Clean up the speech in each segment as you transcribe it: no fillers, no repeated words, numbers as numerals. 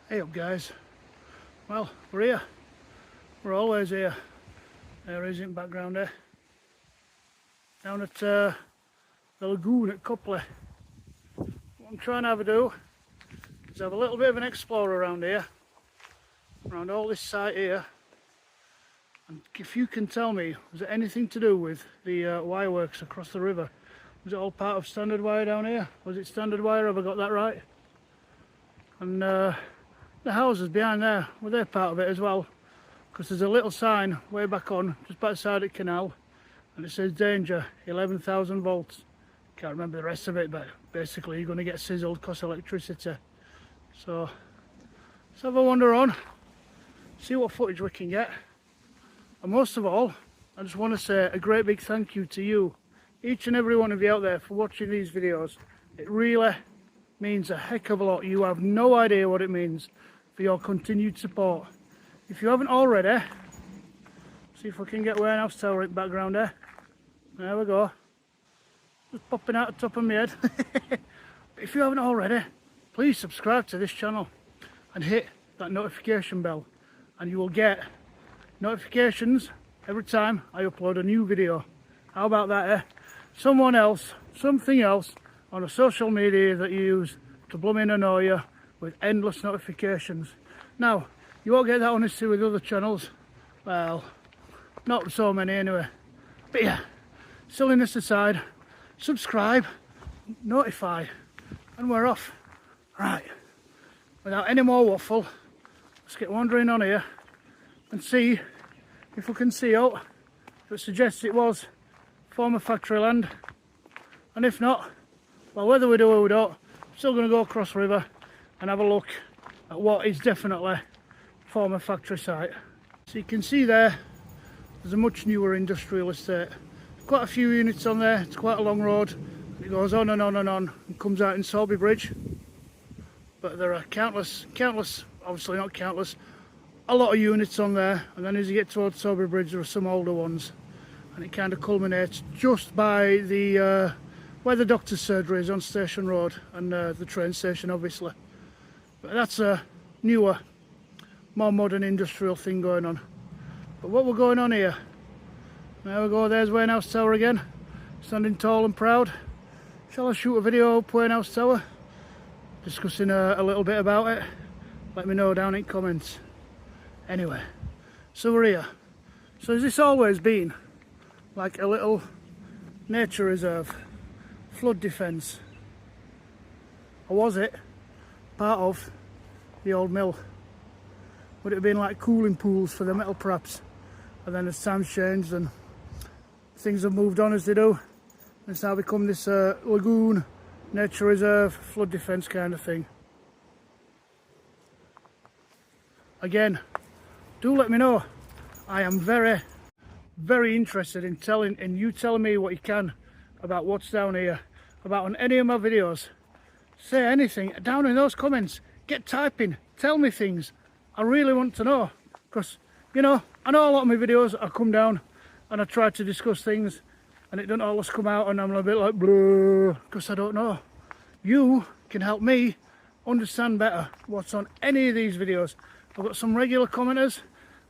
Hey up guys, well we're here, we're always here. There is in the background there, down at the lagoon at Copley. What I'm trying to have a do is have a little bit of an explore around here, around all this site here, and if you can tell me, was it anything to do with the wireworks across the river? Was it all part of standard wire down here? Was it standard wire? Have I got that right? And the houses behind there, were they part of it as well? Because there's a little sign way back on, just by the side of the canal, and it says danger, 11,000 volts. Can't remember the rest of it, but basically you're going to get sizzled because of electricity. So let's have a wander on, see what footage we can get. And most of all, I just want to say a great big thank you to you, each and every one of you out there, for watching these videos. It really means a heck of a lot. You have no idea what it means for your continued support. If you haven't already, see if we can get Warehouse Tower in the background there. There we go. Just popping out the top of my head. But if you haven't already, please subscribe to this channel and hit that notification bell, and you will get notifications every time I upload a new video. How about that, eh? Someone else, something else on a social media that you use to blooming annoy you with endless notifications. Now, you won't get that honesty with other channels. Well, not so many anyway. But yeah, silliness aside, subscribe, notify, and we're off. Right, without any more waffle, let's get wandering on here and see if we can see out if it suggests it was former factory land. And if not, well, whether we do or we don't, I'm still going to go across river and have a look at what is definitely former factory site. So you can see there's a much newer industrial estate. Quite a few units on there, it's quite a long road, and it goes on and on and on and comes out in Sorby Bridge. But there are countless, obviously not countless, a lot of units on there, and then as you get towards Sorby Bridge there are some older ones, and it kind of culminates just by the where the doctor's surgery is on Station Road, and the train station obviously. But that's a newer, more modern industrial thing going on. But what we're going on here, there we go, there's Warehouse Tower again, standing tall and proud. Shall I shoot a video up Warehouse Tower, discussing a little bit about it? Let me know down in comments. Anyway, so we're here. So has this always been like a little nature reserve, flood defence? Or was it part of the old mill? Would it have been like cooling pools for the metal perhaps? And then as time's changed and things have moved on as they do, it's now become this lagoon, nature reserve, flood defence kind of thing. Again, do let me know. I am very, very interested in you telling me what you can about what's down here, about on any of my videos. Say anything down in those comments. Get typing, tell me things. I really want to know, because you know, I know a lot of my videos I come down and I try to discuss things and it doesn't always come out and I'm a bit like blah, because I don't know. You can help me understand better what's on any of these videos. I've got some regular commenters,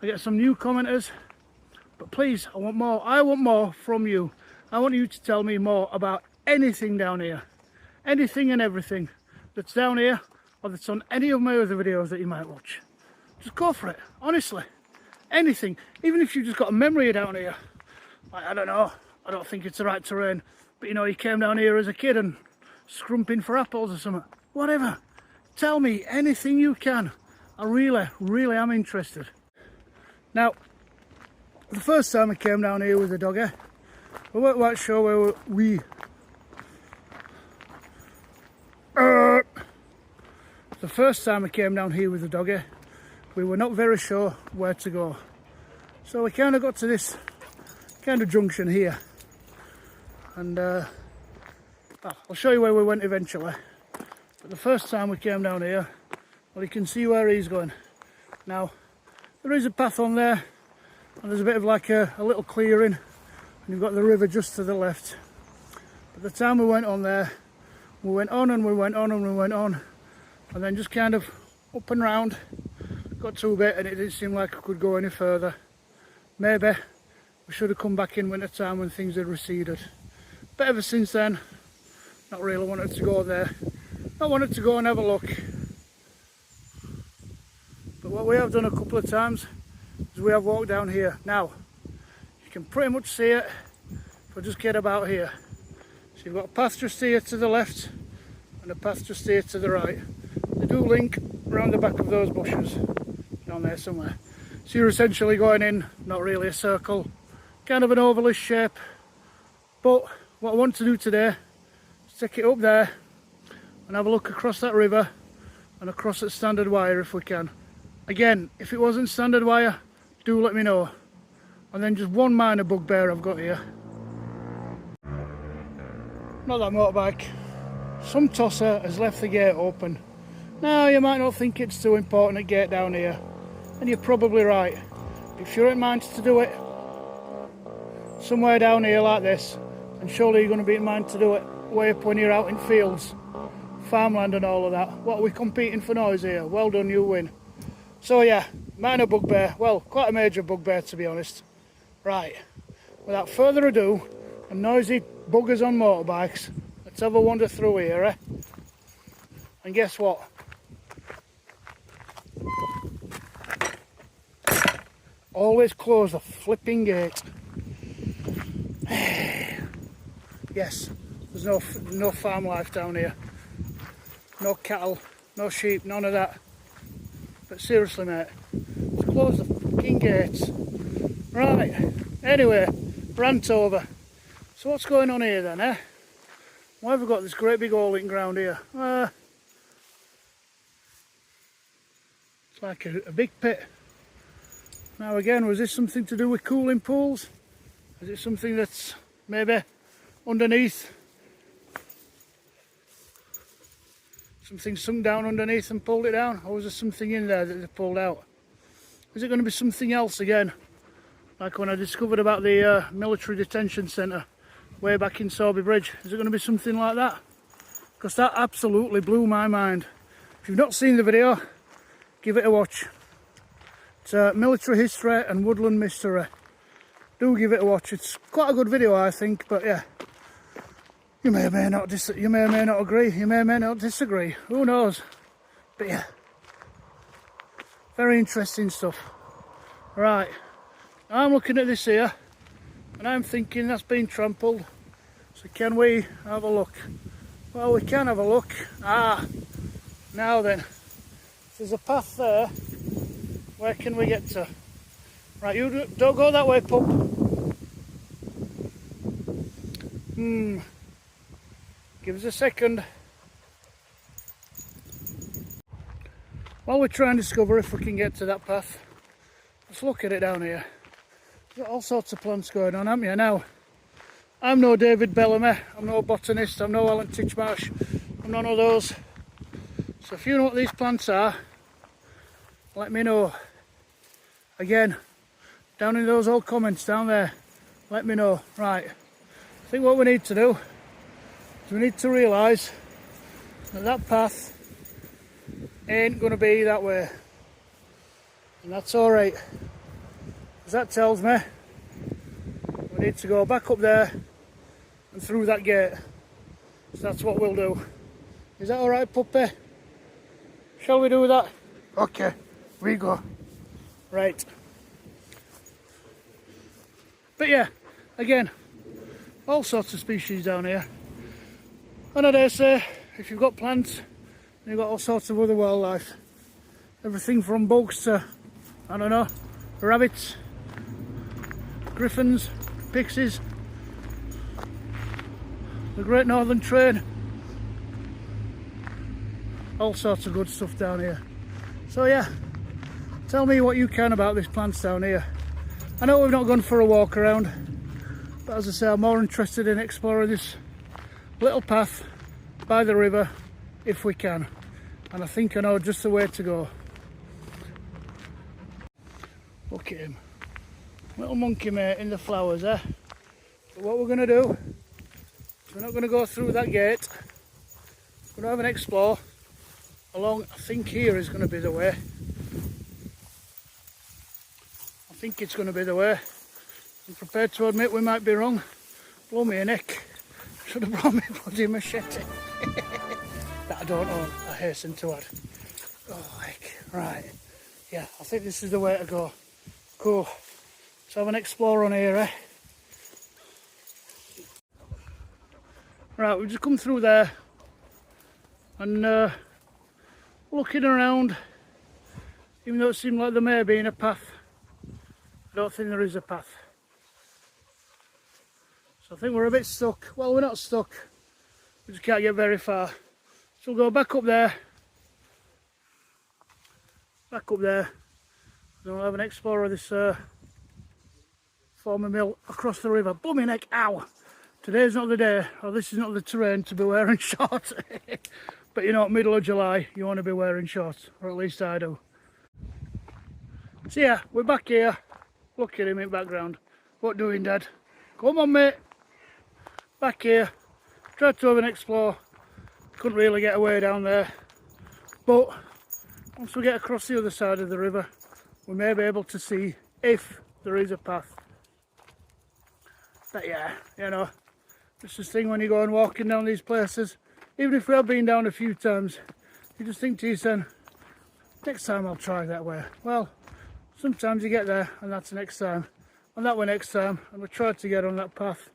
I get some new commenters, but please, I want more from you. I want you to tell me more about anything down here, anything and everything that's down here or that's on any of my other videos that you might watch. Just go for it, honestly. Anything, even if you've just got a memory down here. Like, I don't know, I don't think it's the right terrain, but you know, you came down here as a kid and scrumping for apples or something. Whatever, tell me anything you can. I really, really am interested. Now, the first time I came down here with the doggy, we weren't quite sure where the first time I came down here with the doggy, we were not very sure where to go. So we kind of got to this kind of junction here. And I'll show you where we went eventually. But the first time we came down here, well, you can see where he's going. Now, there is a path on there, and there's a bit of like a little clearing, and you've got the river just to the left. But the time we went on there, we went on and we went on and we went on, and then just kind of up and round, got to a bit and it didn't seem like I could go any further. Maybe we should have come back in winter time when things had receded. But ever since then, not really wanted to go there. I wanted to go and have a look. But what we have done a couple of times is we have walked down here. Now, you can pretty much see it if I just get about here. So you've got a path just here to the left and a path just here to the right. They do link around the back of those bushes down there somewhere. So you're essentially going in, not really a circle, kind of an ovalish shape. But what I want to do today is take it up there and have a look across that river and across at standard wire if we can. Again, if it wasn't standard wire, do let me know. And then just one minor bugbear I've got here. Not that motorbike. Some tosser has left the gate open. Now you might not think it's too important a gate down here, and you're probably right. If you're in mind to do it somewhere down here like this, and surely you're going to be in mind to do it way up when you're out in fields, farmland and all of that. What are we competing for noise here? Well done, you win. So yeah, minor bugbear, well, quite a major bugbear to be honest. Right, without further ado, and noisy buggers on motorbikes, let's have a wander through here, eh? And guess what? Always close the flipping gate. Yes, there's no farm life down here. No cattle, no sheep, none of that. But seriously, mate, let's close the fucking gates. Right, anyway, rant over. So what's going on here then, eh? Why have we got this great big hauling ground here? It's like a big pit. Now again, was this something to do with cooling pools? Is it something that's maybe underneath? Something sunk down underneath and pulled it down? Or was there something in there that they pulled out? Is it going to be something else again? Like when I discovered about the military detention centre way back in Sorby Bridge. Is it going to be something like that? Because that absolutely blew my mind. If you've not seen the video, give it a watch. It's military history and woodland mystery. Do give it a watch. It's quite a good video, I think. But yeah, you may or may not agree. You may or may not disagree. Who knows? But yeah, very interesting stuff. Right, I'm looking at this here, and I'm thinking that's been trampled. So can we have a look? Well, we can have a look. Now then, there's a path there. Where can we get to? Right, you don't go that way, pup. Give us a second. While we try and discover if we can get to that path, let's look at it down here. You've got all sorts of plants going on, haven't you? Now, I'm no David Bellamy, I'm no botanist, I'm no Alan Titchmarsh, I'm none of those. So if you know what these plants are, let me know. Again, down in those old comments down there, let me know. Right, I think what we need to do is we need to realise that that path ain't going to be that way. And that's alright. Because that tells me we need to go back up there and through that gate. So that's what we'll do. Is that alright, puppy? Shall we do that? Okay, we go. Right. But yeah, again, all sorts of species down here. And I dare say, if you've got plants, you've got all sorts of other wildlife. Everything from bugs to, I don't know, rabbits, griffins, pixies, the Great Northern Train. All sorts of good stuff down here. So yeah, tell me what you can about these plants down here. I know we've not gone for a walk around, but as I say, I'm more interested in exploring this little path by the river if we can. And I think I know just the way to go. Look at him. Little monkey mate in the flowers, eh? But what we're going to do is we're not going to go through that gate. We're going to have an explore along, I think here is going to be the way. I think it's going to be the way. I'm prepared to admit we might be wrong. Blow me a neck. Should have brought me a bloody machete. That I don't own, I hasten to add. Oh heck, right. Yeah, I think this is the way to go. Cool. Let's have an explore on here, eh? Right, we've just come through there and looking around, even though it seemed like there may have been a path, I don't think there is a path. So I think we're a bit stuck. Well, we're not stuck, we just can't get very far. So we'll go back up there, and then we'll have an explore of this former mill across the river. Bummy neck, ow! Today's not the day, or this is not the terrain to be wearing shorts. But you know, middle of July, you want to be wearing shorts, or at least I do. So yeah, we're back here. Look at him in the background. What doing, Dad? Come on, mate. Back here. Tried to have an explore. Couldn't really get away down there. But once we get across the other side of the river, we may be able to see if there is a path. But yeah, you know, it's this thing when you go and walking down these places, even if we have been down a few times, you just think to yourself, next time I'll try that way. Well, sometimes you get there and that's next time, and that way next time, and we tried to get on that path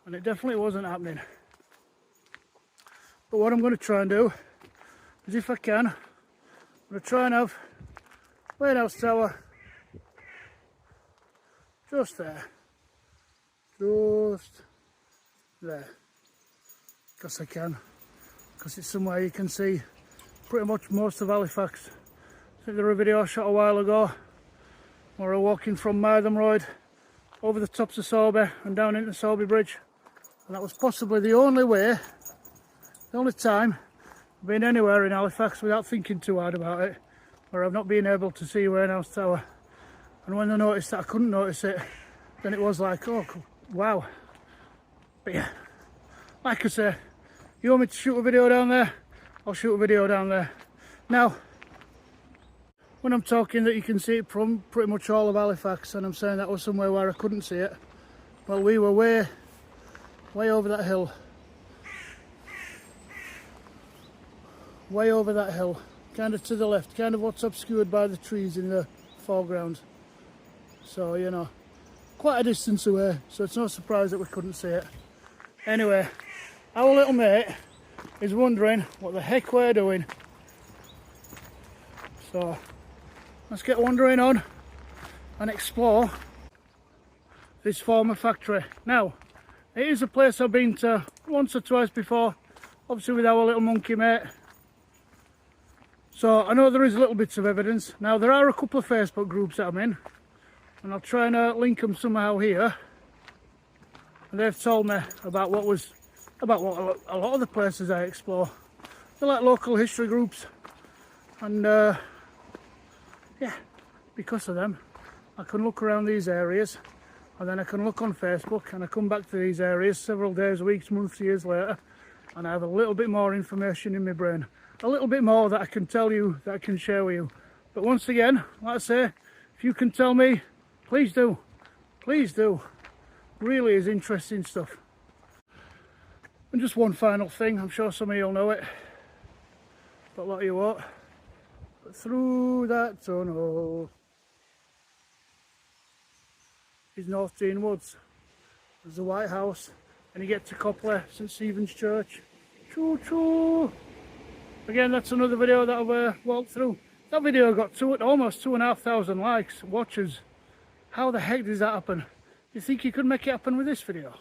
and it definitely wasn't happening. But what I'm going to try and do is, if I can, I'm going to try and have Warehouse Tower just there, just there, because I can, because it's somewhere you can see pretty much most of Valifax. I think there was a video I shot a while ago where we're walking from Martham Road over the tops of Sorby and down into Sorby Bridge, and that was possibly the only way, the only time I've been anywhere in Halifax without thinking too hard about it, where I've not been able to see Warehouse Tower. And when I noticed that I couldn't notice it, then it was like, oh wow. But yeah, like I say, you want me to shoot a video down there, I'll shoot a video down there. Now, when I'm talking that you can see it from pretty much all of Halifax, and I'm saying that was somewhere where I couldn't see it, well, we were way over that hill. Way over that hill, kind of to the left, kind of what's obscured by the trees in the foreground. So, you know, quite a distance away, so it's no surprise that we couldn't see it. Anyway, our little mate is wondering what the heck we're doing. So, let's get wandering on and explore this former factory. Now, it is a place I've been to once or twice before, obviously with our little monkey mate. So I know there is little bits of evidence. Now, there are a couple of Facebook groups that I'm in, and I'll try and link them somehow here. And they've told me about what a lot of the places I explore. They're like local history groups, and yeah, because of them I can look around these areas, and then I can look on Facebook, and I come back to these areas several days, weeks, months, years later, and I have a little bit more information in my brain, a little bit more that I can tell you, that I can share with you. But once again, like I say, if you can tell me, please do, please do. Really is interesting stuff. And just one final thing, I'm sure some of you'll know it, but a lot of you won't. But through that tunnel is North Dean Woods. There's the White House, and you get to Copley, St Stephen's Church. Choo choo! Again, that's another video that I've walked through. That video got almost 2,500 likes, watches. How the heck does that happen? You think you could make it happen with this video?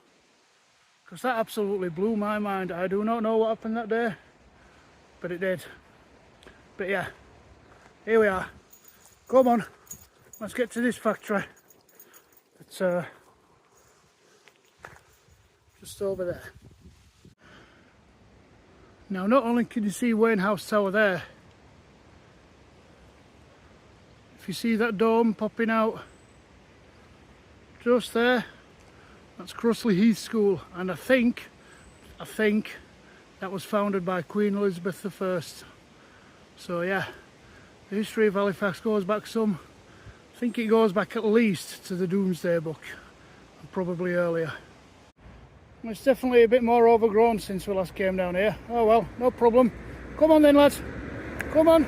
Because that absolutely blew my mind. I do not know what happened that day, but it did. But yeah, here we are. Come on, let's get to this factory. It's just over there. Now, not only can you see Warehouse Tower there, if you see that dome popping out just there, that's Crossley Heath School, and I think that was founded by Queen Elizabeth I. So yeah, the history of Valifax goes back some. I think it goes back at least to the Doomsday Book, and probably earlier. It's definitely a bit more overgrown since we last came down here. Oh well, no problem. Come on then, lads. Come on.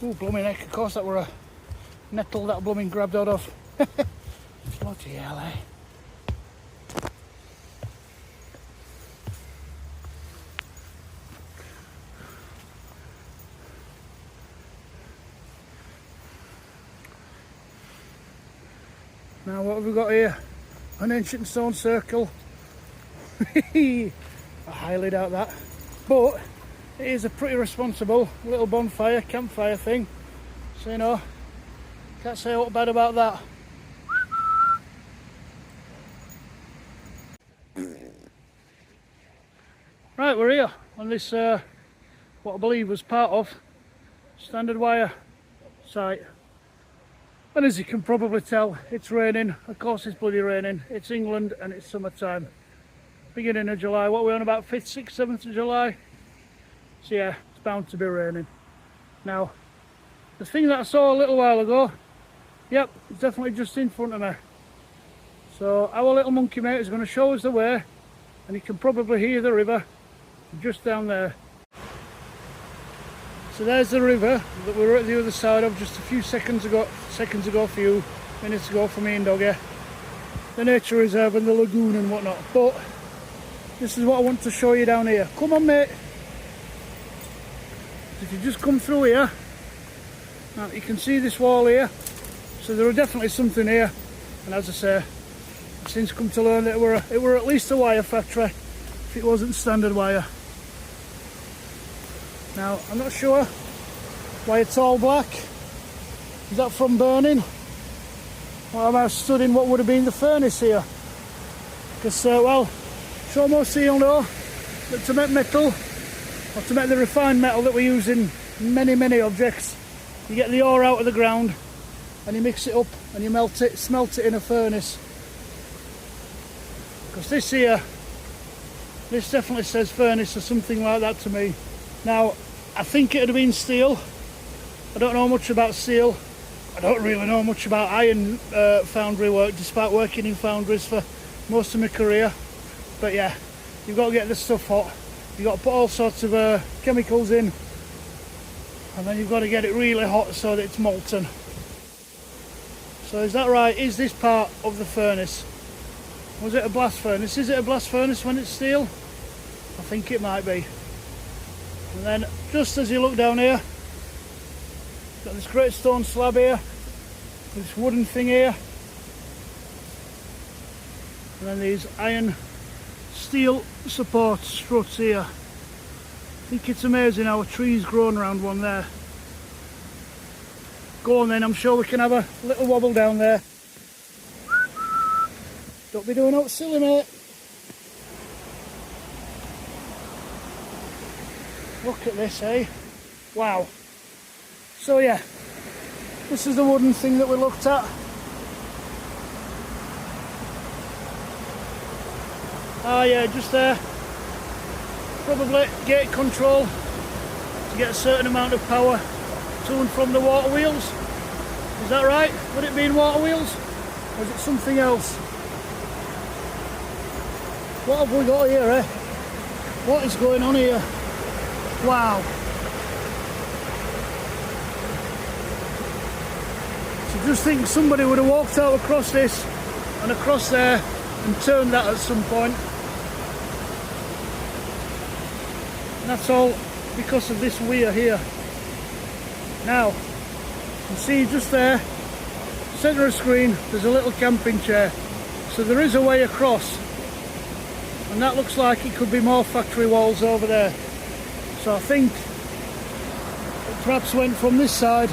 Ooh, blooming heck, of course that were a nettle that blooming grabbed out of. Bloody hell, eh? Now what have we got here? An ancient stone circle. I highly doubt that. But it is a pretty responsible little bonfire, campfire thing. So you know, can't say what bad about that. Right, we're here on this, what I believe was part of standard wire site. And as you can probably tell, it's raining. Of course it's bloody raining. It's England and it's summertime. Beginning of July. What are we on, about 5th, 6th, 7th of July? So yeah, it's bound to be raining. Now, the thing that I saw a little while ago, yep, it's definitely just in front of me. So our little monkey mate is going to show us the way, and you can probably hear the river just down there. So there's the river that we were at the other side of just a few seconds ago, a few minutes ago for me and Doggy. The nature reserve and the lagoon and whatnot. But this is what I want to show you down here. Come on, mate. If you just come through here, now you can see this wall here. So there are definitely something here. And as I say, I've since come to learn that it were at least a wire factory if it wasn't standard wire. Now, I'm not sure why it's all black. Is that from burning? Or am I stood in what would have been the furnace here? Because, well, so most of you'll know that to make metal, or to make the refined metal that we use in many, many objects, you get the ore out of the ground and you mix it up and you melt it, smelt it in a furnace. Because this here, this definitely says furnace or something like that to me. Now, I think it would have been steel. I don't know much about steel. I don't really know much about iron foundry work, despite working in foundries for most of my career. But yeah, you've got to get the stuff hot. You've got to put all sorts of chemicals in, and then you've got to get it really hot so that it's molten. So is that right? Is this part of the furnace? Was it a blast furnace? Is it a blast furnace when it's steel? I think it might be. And then just as you look down here, got this great stone slab here, this wooden thing here, and then these iron steel support struts here. I think it's amazing how a tree's grown around one there. Go on then, I'm sure we can have a little wobble down there. Don't be doing out silly, mate. Look at this, eh? Wow. So yeah, this is the wooden thing that we looked at. Ah yeah, just there. Probably gate control to get a certain amount of power to and from the water wheels. Is that right? Would it be in water wheels? Or is it something else? What have we got here, eh? What is going on here? Wow. So just think somebody would have walked out across this and across there and turned that at some point. And that's all because of this weir here. Now, you see just there, centre of screen, there's a little camping chair. So there is a way across. And that looks like it could be more factory walls over there. So I think it perhaps went from this side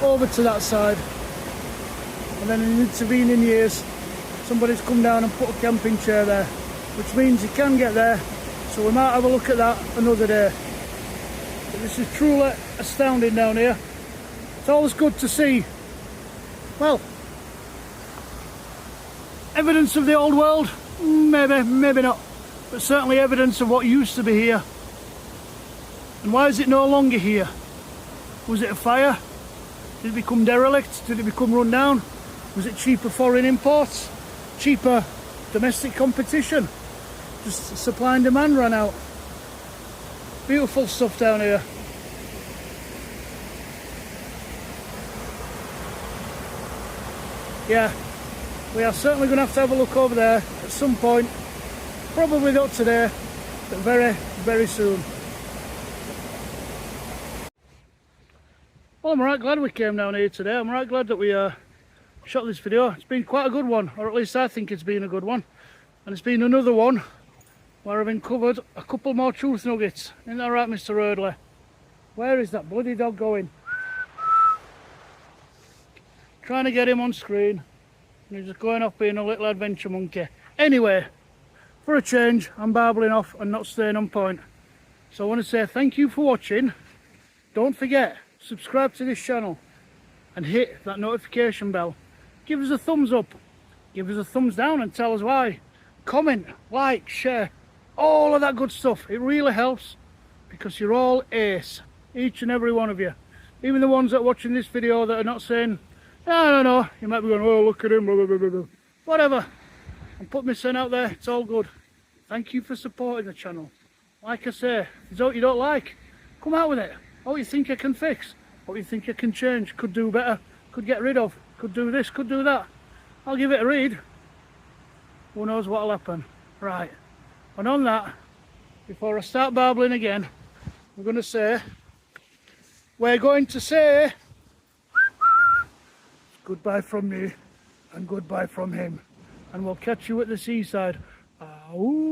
over to that side, and then in intervening years somebody's come down and put a camping chair there, which means you can get there. So we might have a look at that another day. But this is truly astounding down here. It's always good to see, well, evidence of the old world. Maybe not, but certainly evidence of what used to be here. And why is it no longer here? Was it a fire? Did it become derelict? Did it become run down? Was it cheaper foreign imports? Cheaper domestic competition? Just supply and demand ran out. Beautiful stuff down here. Yeah, we are certainly going to have a look over there at some point. Probably not today, but very, very soon. Well, I'm right glad we came down here today. I'm right glad that we shot this video. It's been quite a good one, or at least I think it's been a good one. And it's been another one where I've uncovered a couple more truth nuggets. Isn't that right, Mr. Erdley? Where is that bloody dog going? Trying to get him on screen. And he's just going off being a little adventure monkey. Anyway, for a change, I'm babbling off and not staying on point. So I want to say thank you for watching. Don't forget, subscribe to this channel and hit that notification bell. Give us a thumbs up, give us a thumbs down and tell us why. Comment, like, share, all of that good stuff. It really helps because you're all ace, each and every one of you. Even the ones that are watching this video that are not saying, I don't know, you might be going, oh look at him, blah, blah, blah, blah. Whatever. I'm putting my son out there, it's all good. Thank you for supporting the channel. Like I say, if there's what you don't like, come out with it. What you think I can fix, what you think I can change, could do better, could get rid of, could do this, could do that. I'll give it a read. Who knows what'll happen. Right, and on that, before I start babbling again, we're going to say goodbye from me and goodbye from him, and we'll catch you at the seaside. Ow.